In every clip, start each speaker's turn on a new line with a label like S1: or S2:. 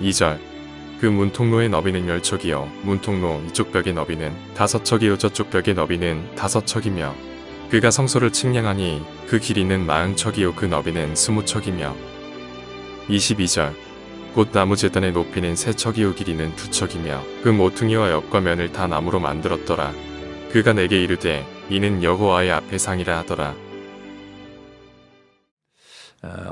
S1: 2절 그 문통로의 너비는 10척이요 문통로 이쪽 벽의 너비는 5척이요 저쪽 벽의 너비는 5척이며 그가 성소를 측량하니 그 길이는 40척이요 그 너비는 20척이며 22절 곧 나무 제단의 높이는 3척이요 길이는 2척이며 그 모퉁이와 옆과 면을 다 나무로 만들었더라. 그가 내게 이르되 이는 여호와의 앞에 상이라 하더라.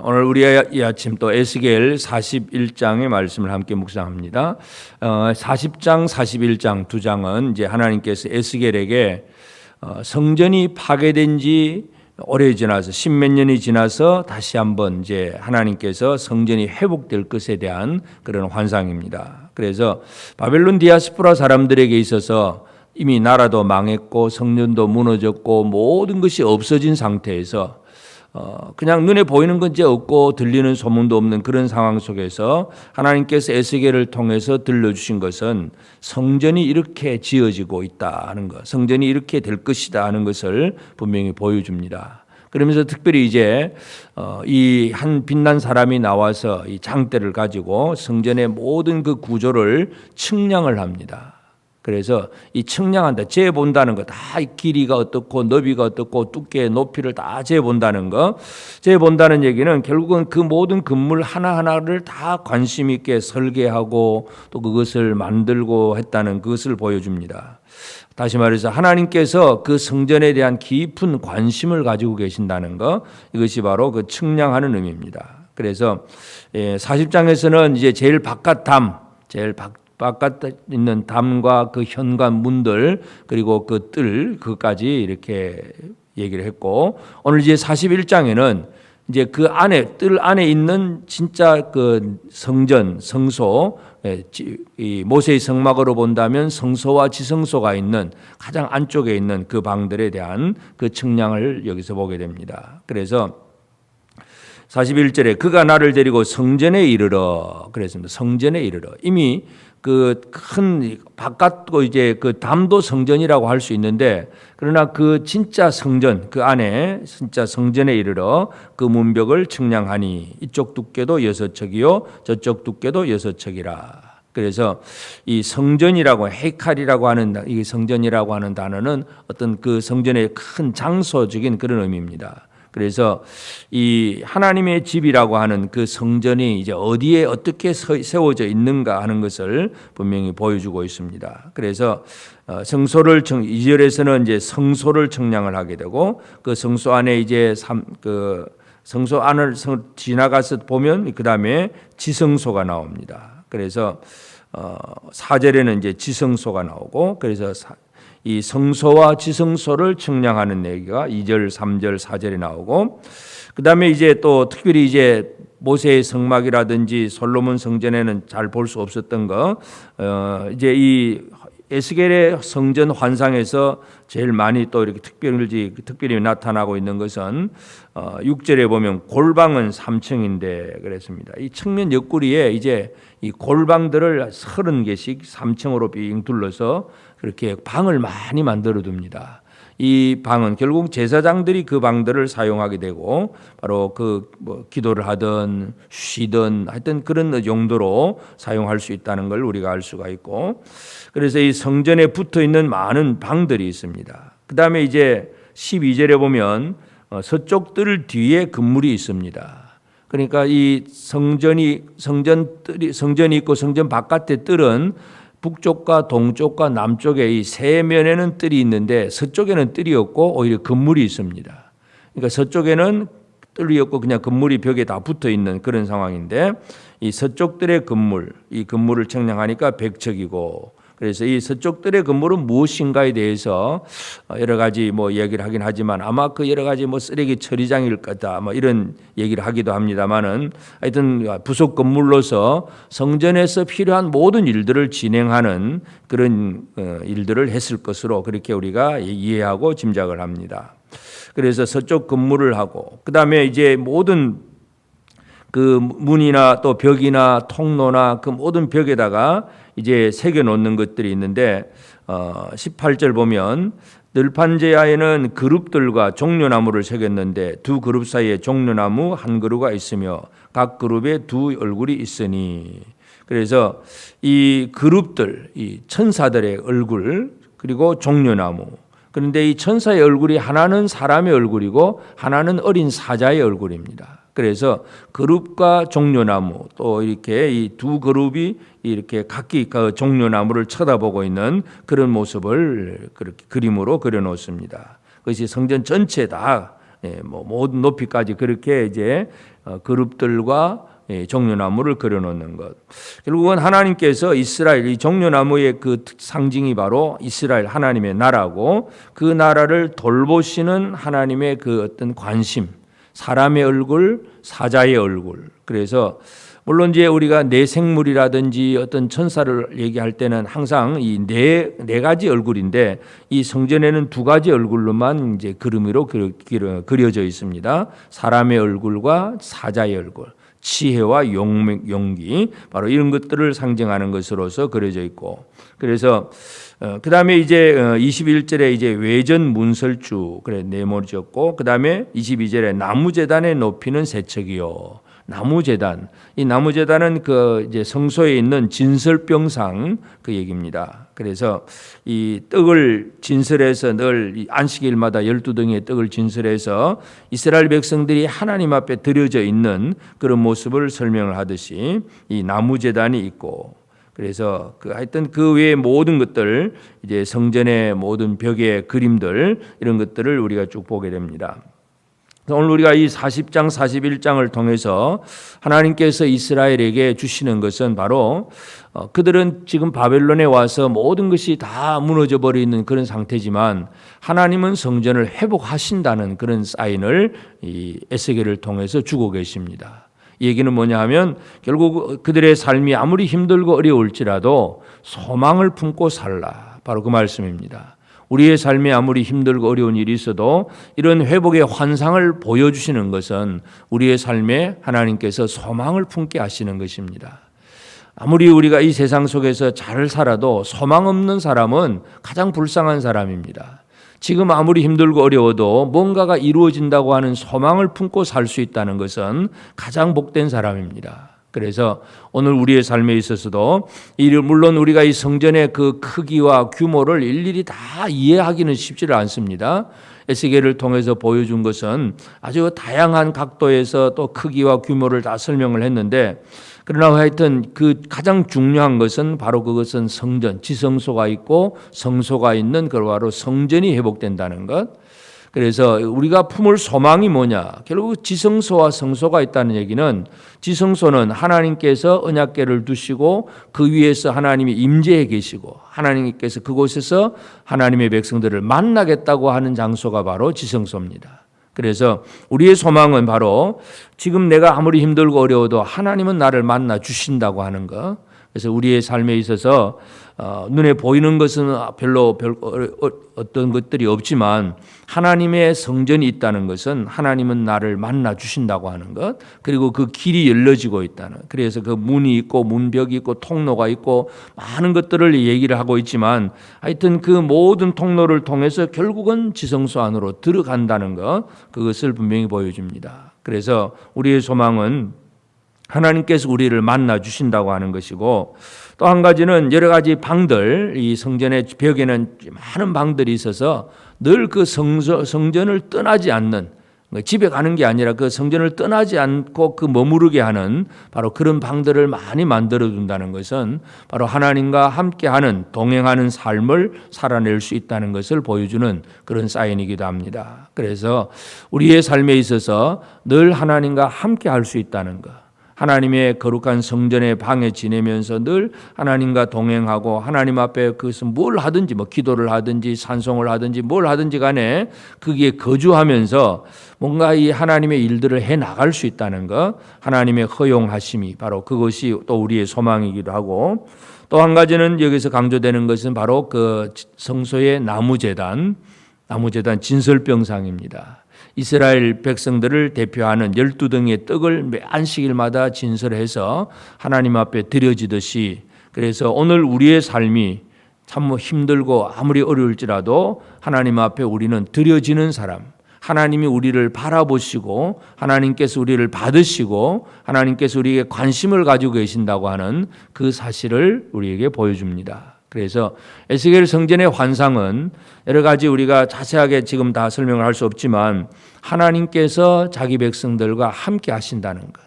S2: 오늘 우리 이 아침 또 에스겔 41장의 말씀을 함께 묵상합니다. 40장, 41장 두 장은 이제 하나님께서 에스겔에게 성전이 파괴된 지 오래 지나서 십몇 년이 지나서 다시 한번 이제 하나님께서 성전이 회복될 것에 대한 그런 환상입니다. 그래서 바벨론 디아스포라 사람들에게 있어서 이미 나라도 망했고 성전도 무너졌고 모든 것이 없어진 상태에서 그냥 눈에 보이는 건 이제 없고 들리는 소문도 없는 그런 상황 속에서 하나님께서 에스겔을 통해서 들려주신 것은 성전이 이렇게 지어지고 있다는 것, 성전이 이렇게 될 것이다 하는 것을 분명히 보여줍니다. 그러면서 특별히 이제 이 한 빛난 사람이 나와서 이 장대를 가지고 성전의 모든 그 구조를 측량을 합니다. 그래서 이 측량한다, 재본다는 거, 다 이 길이가 어떻고 너비가 어떻고 두께, 높이를 다 재본다는 거, 재본다는 얘기는 결국은 그 모든 건물 하나하나를 다 관심 있게 설계하고 또 그것을 만들고 했다는 그것을 보여줍니다. 다시 말해서 하나님께서 그 성전에 대한 깊은 관심을 가지고 계신다는 거, 이것이 바로 그 측량하는 의미입니다. 그래서 40장에서는 이제 제일 바깥 담, 바깥에 있는 담과 그 현관 문들 그리고 그 뜰 그까지 이렇게 얘기를 했고, 오늘 이제 41장에는 이제 그 안에 뜰 안에 있는 진짜 그 성전 성소, 이 모세의 성막으로 본다면 성소와 지성소가 있는 가장 안쪽에 있는 그 방들에 대한 그 측량을 여기서 보게 됩니다. 그래서 41절에 그가 나를 데리고 성전에 이르러 그랬습니다. 성전에 이르러. 이미 그 큰 바깥도 이제 그 담도 성전이라고 할 수 있는데, 그러나 그 진짜 성전 그 안에 진짜 성전에 이르러 그 문벽을 측량하니 이쪽 두께도 6척이요 저쪽 두께도 6척이라. 그래서 이 성전이라고 헤이칼이라고 하는 이 성전이라고 하는 단어는 어떤 그 성전의 큰 장소적인 그런 의미입니다. 그래서 이 하나님의 집이라고 하는 그 성전이 이제 어디에 어떻게 세워져 있는가 하는 것을 분명히 보여주고 있습니다. 그래서 성소를 2절에서는 이제 성소를 측량을 하게 되고, 그 성소 안에 이제 그 성소 안을 지나가서 보면 그 다음에 지성소가 나옵니다. 그래서 4절에는 이제 지성소가 나오고, 그래서 이 성소와 지성소를 측량하는 얘기가 2절, 3절, 4절에 나오고, 그 다음에 이제 또 특별히 이제 모세의 성막이라든지 솔로몬 성전에는 잘 볼 수 없었던 거, 이제 이 에스겔의 성전 환상에서 제일 많이 또 이렇게 특별히 나타나고 있는 것은 6절에 보면 골방은 3층인데 그랬습니다. 이 측면 옆구리에 이제 이 골방들을 30개씩 3층으로 빙 둘러서 그렇게 방을 많이 만들어 둡니다. 이 방은 결국 제사장들이 그 방들을 사용하게 되고, 바로 그 뭐 기도를 하든 쉬든 하여튼 그런 용도로 사용할 수 있다는 걸 우리가 알 수가 있고, 그래서 이 성전에 붙어 있는 많은 방들이 있습니다. 그 다음에 이제 12절에 보면 서쪽 뜰 뒤에 건물이 있습니다. 그러니까 이 성전이 있고 성전 바깥의 뜰은 북쪽과 동쪽과 남쪽에 이 세 면에는 뜰이 있는데 서쪽에는 뜰이 없고 오히려 건물이 있습니다. 그러니까 서쪽에는 뜰이 없고 그냥 건물이 벽에 다 붙어 있는 그런 상황인데, 이 서쪽 뜰의 건물, 이 건물을 측량하니까 100척이고, 그래서 이 서쪽 뜰의 건물은 무엇인가에 대해서 여러 가지 뭐 얘기를 하긴 하지만 아마 그 여러 가지 뭐 쓰레기 처리장일 거다 뭐 이런 얘기를 하기도 합니다만은, 하여튼 부속 건물로서 성전에서 필요한 모든 일들을 진행하는 그런 일들을 했을 것으로 그렇게 우리가 이해하고 짐작을 합니다. 그래서 서쪽 건물을 하고, 그 다음에 이제 모든 그 문이나 또 벽이나 통로나 그 모든 벽에다가 이제 새겨 놓는 것들이 있는데, 18절 보면 늘판제야에는 그룹들과 종려나무를 새겼는데 두 그룹 사이에 종려나무 한 그루가 있으며 각 그룹에 두 얼굴이 있으니. 그래서 이 그룹들, 이 천사들의 얼굴, 그리고 종려나무. 그런데 이 천사의 얼굴이 하나는 사람의 얼굴이고 하나는 어린 사자의 얼굴입니다. 그래서 그룹과 종려나무, 또 이렇게 이 두 그룹이 이렇게 각기 그 종려나무를 쳐다보고 있는 그런 모습을 그렇게 그림으로 그려놓습니다. 그것이 성전 전체 다 모든 높이까지 그렇게 이제 그룹들과 종려나무를 그려놓는 것. 결국은 하나님께서 이스라엘, 이 종려나무의 그 상징이 바로 이스라엘 하나님의 나라고, 그 나라를 돌보시는 하나님의 그 어떤 관심, 사람의 얼굴, 사자의 얼굴. 그래서 물론 이제 우리가 내 생물이라든지 어떤 천사를 얘기할 때는 항상 이 네 가지 얼굴인데, 이 성전에는 두 가지 얼굴로만 이제 그림으로 그려져 있습니다. 사람의 얼굴과 사자의 얼굴. 지혜와 용기, 바로 이런 것들을 상징하는 것으로서 그려져 있고, 그래서 그 다음에 이제 21절에 이제 외전 문설주 그래 네모졌고, 그 다음에 22절에 나무제단의 높이는 세 척이요. 나무제단, 이 나무제단은 그 이제 성소에 있는 진설병상 그 얘기입니다. 그래서 이 떡을 진설해서 늘 안식일마다 12등의 떡을 진설해서 이스라엘 백성들이 하나님 앞에 드려져 있는 그런 모습을 설명을 하듯이 이 나무제단이 있고, 그래서 하여튼 그 외의 모든 것들, 이제 성전의 모든 벽의 그림들, 이런 것들을 우리가 쭉 보게 됩니다. 오늘 우리가 이 40장 41장을 통해서 하나님께서 이스라엘에게 주시는 것은 바로 그들은 지금 바벨론에 와서 모든 것이 다 무너져 버리는 그런 상태지만 하나님은 성전을 회복하신다는 그런 사인을 이 에스겔을 통해서 주고 계십니다. 이 얘기는 뭐냐 하면 결국 그들의 삶이 아무리 힘들고 어려울지라도 소망을 품고 살라, 바로 그 말씀입니다. 우리의 삶에 아무리 힘들고 어려운 일이 있어도 이런 회복의 환상을 보여주시는 것은 우리의 삶에 하나님께서 소망을 품게 하시는 것입니다. 아무리 우리가 이 세상 속에서 잘 살아도 소망 없는 사람은 가장 불쌍한 사람입니다. 지금 아무리 힘들고 어려워도 뭔가가 이루어진다고 하는 소망을 품고 살 수 있다는 것은 가장 복된 사람입니다. 그래서 오늘 우리의 삶에 있어서도 물론 우리가 이 성전의 그 크기와 규모를 일일이 다 이해하기는 쉽지를 않습니다. 에스겔을 통해서 보여준 것은 아주 다양한 각도에서 또 크기와 규모를 다 설명을 했는데, 그러나 하여튼 그 가장 중요한 것은 바로 그것은 성전, 지성소가 있고 성소가 있는 그 바로 성전이 회복된다는 것. 그래서 우리가 품을 소망이 뭐냐? 결국 지성소와 성소가 있다는 얘기는, 지성소는 하나님께서 언약궤를 두시고 그 위에서 하나님이 임재해 계시고 하나님께서 그곳에서 하나님의 백성들을 만나겠다고 하는 장소가 바로 지성소입니다. 그래서 우리의 소망은 바로 지금 내가 아무리 힘들고 어려워도 하나님은 나를 만나 주신다고 하는 것. 그래서 우리의 삶에 있어서 눈에 보이는 것은 별로 어떤 것들이 없지만 하나님의 성전이 있다는 것은 하나님은 나를 만나 주신다고 하는 것, 그리고 그 길이 열려지고 있다는, 그래서 그 문이 있고 문벽이 있고 통로가 있고 많은 것들을 얘기를 하고 있지만 하여튼 그 모든 통로를 통해서 결국은 지성소 안으로 들어간다는 것, 그것을 분명히 보여줍니다. 그래서 우리의 소망은 하나님께서 우리를 만나 주신다고 하는 것이고, 또 한 가지는 여러 가지 방들, 이 성전의 벽에는 많은 방들이 있어서 늘 그 성전을 떠나지 않는, 집에 가는 게 아니라 그 성전을 떠나지 않고 그 머무르게 하는 바로 그런 방들을 많이 만들어 둔다는 것은 바로 하나님과 함께하는, 동행하는 삶을 살아낼 수 있다는 것을 보여주는 그런 사인이기도 합니다. 그래서 우리의 삶에 있어서 늘 하나님과 함께할 수 있다는 것, 하나님의 거룩한 성전의 방에 지내면서 늘 하나님과 동행하고 하나님 앞에 그것은 뭘 하든지, 뭐 기도를 하든지 산송을 하든지 뭘 하든지 간에 거기에 거주하면서 뭔가 이 하나님의 일들을 해 나갈 수 있다는 것, 하나님의 허용하심이 바로 그것이 또 우리의 소망이기도 하고, 또 한 가지는 여기서 강조되는 것은 바로 그 성소의 나무제단 진설병상입니다. 이스라엘 백성들을 대표하는 12등의 떡을 매 안식일마다 진설해서 하나님 앞에 드려지듯이, 그래서 오늘 우리의 삶이 참 힘들고 아무리 어려울지라도 하나님 앞에 우리는 드려지는 사람, 하나님이 우리를 바라보시고 하나님께서 우리를 받으시고 하나님께서 우리에게 관심을 가지고 계신다고 하는 그 사실을 우리에게 보여줍니다. 그래서 에스겔 성전의 환상은 여러 가지 우리가 자세하게 지금 다 설명을 할 수 없지만 하나님께서 자기 백성들과 함께 하신다는 것,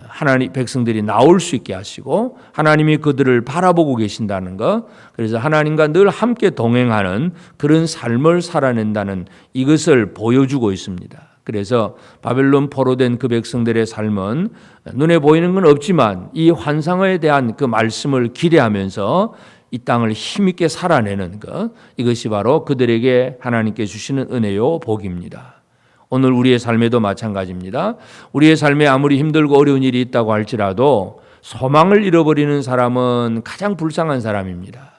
S2: 하나님 백성들이 나올 수 있게 하시고 하나님이 그들을 바라보고 계신다는 것, 그래서 하나님과 늘 함께 동행하는 그런 삶을 살아낸다는 이것을 보여주고 있습니다. 그래서 바벨론 포로된 그 백성들의 삶은 눈에 보이는 건 없지만 이 환상에 대한 그 말씀을 기대하면서 이 땅을 힘있게 살아내는 것, 이것이 바로 그들에게 하나님께 주시는 은혜요 복입니다. 오늘 우리의 삶에도 마찬가지입니다. 우리의 삶에 아무리 힘들고 어려운 일이 있다고 할지라도 소망을 잃어버리는 사람은 가장 불쌍한 사람입니다.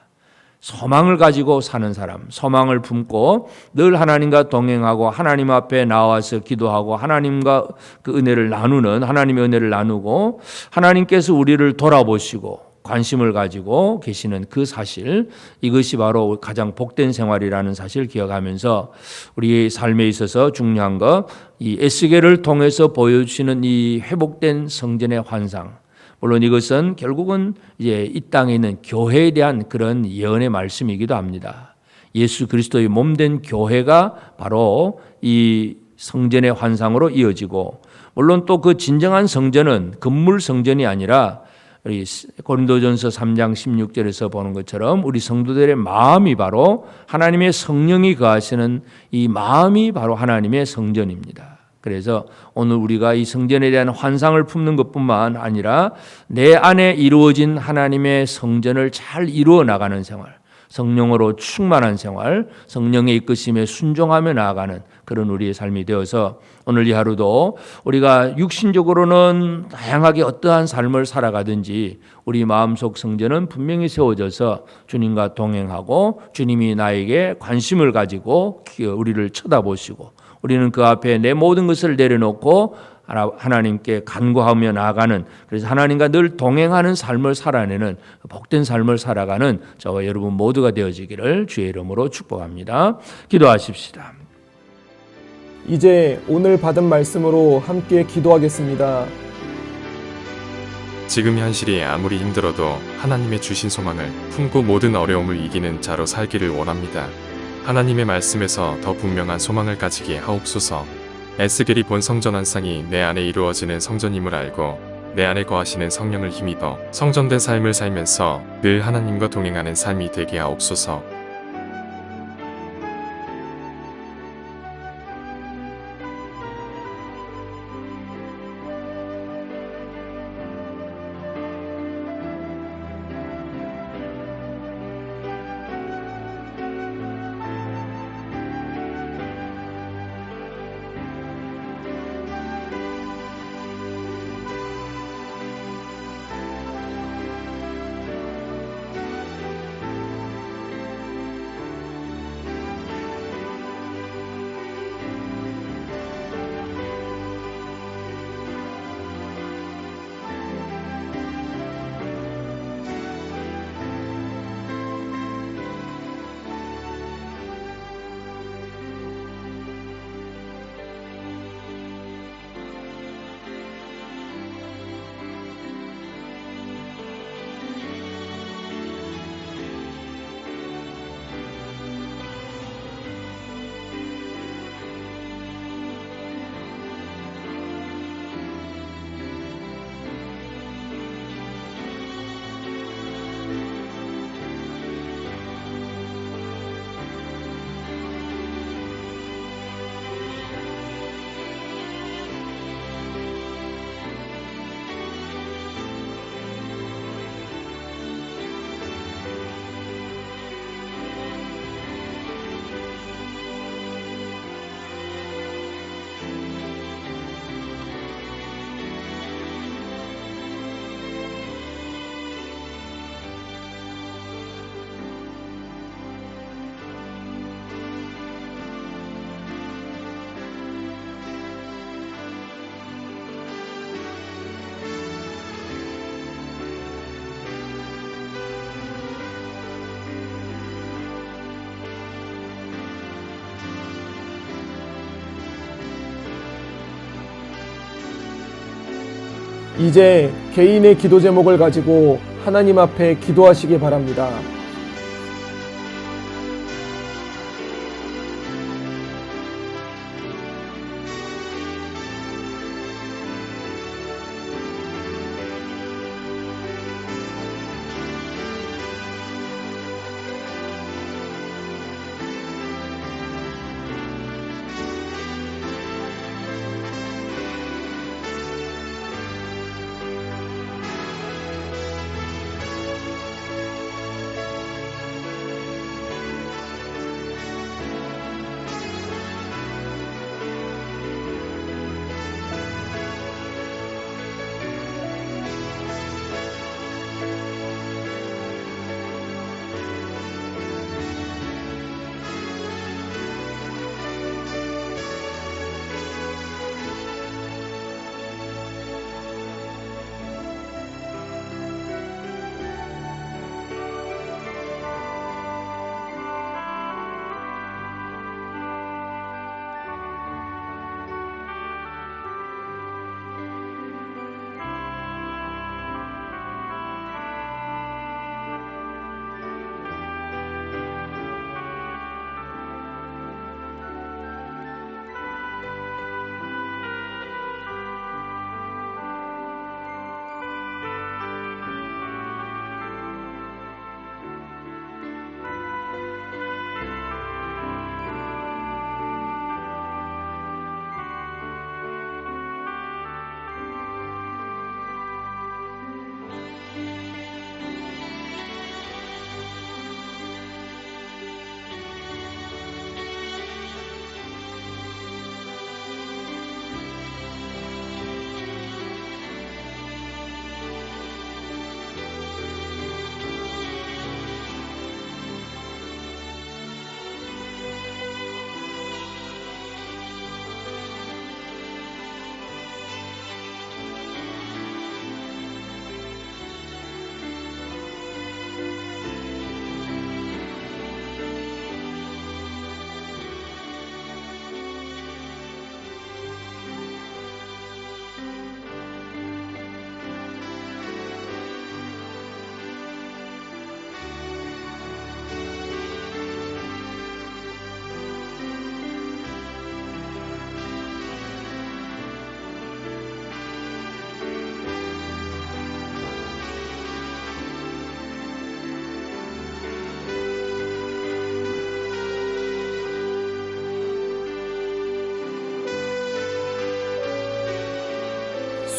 S2: 소망을 가지고 사는 사람, 소망을 품고 늘 하나님과 동행하고 하나님 앞에 나와서 기도하고 하나님과 그 은혜를 나누는, 하나님의 은혜를 나누고 하나님께서 우리를 돌아보시고 관심을 가지고 계시는 그 사실, 이것이 바로 가장 복된 생활이라는 사실을 기억하면서 우리의 삶에 있어서 중요한 것, 이 에스겔을 통해서 보여주시는 이 회복된 성전의 환상, 물론 이것은 결국은 이제 이 땅에 있는 교회에 대한 그런 예언의 말씀이기도 합니다. 예수 그리스도의 몸된 교회가 바로 이 성전의 환상으로 이어지고, 물론 또 그 진정한 성전은 건물 성전이 아니라 우리 고린도전서 3장 16절에서 보는 것처럼 우리 성도들의 마음이 바로 하나님의 성령이 거하시는 이 마음이 바로 하나님의 성전입니다. 그래서 오늘 우리가 이 성전에 대한 환상을 품는 것뿐만 아니라 내 안에 이루어진 하나님의 성전을 잘 이루어 나가는 생활, 성령으로 충만한 생활, 성령의 이끄심에 순종하며 나아가는 그런 우리의 삶이 되어서 오늘 이 하루도 우리가 육신적으로는 다양하게 어떠한 삶을 살아가든지 우리 마음속 성전은 분명히 세워져서 주님과 동행하고 주님이 나에게 관심을 가지고 우리를 쳐다보시고 우리는 그 앞에 내 모든 것을 내려놓고 하나님께 간구하며 나아가는, 그래서 하나님과 늘 동행하는 삶을 살아내는 복된 삶을 살아가는 저와 여러분 모두가 되어지기를 주의 이름으로 축복합니다. 기도하십시다.
S3: 이제 오늘 받은 말씀으로 함께 기도하겠습니다.
S1: 지금 현실이 아무리 힘들어도 하나님의 주신 소망을 품고 모든 어려움을 이기는 자로 살기를 원합니다. 하나님의 말씀에서 더 분명한 소망을 가지게 하옵소서. 에스겔이 본 성전 환상이 내 안에 이루어지는 성전임을 알고 내 안에 거하시는 성령을 힘입어 성전된 삶을 살면서 늘 하나님과 동행하는 삶이 되게 하옵소서.
S3: 이제 개인의 기도 제목을 가지고 하나님 앞에 기도하시기 바랍니다.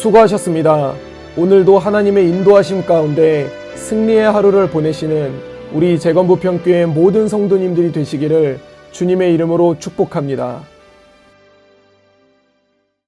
S3: 수고하셨습니다. 오늘도 하나님의 인도하심 가운데 승리의 하루를 보내시는 우리 재건부평교회 모든 성도님들이 되시기를 주님의 이름으로 축복합니다.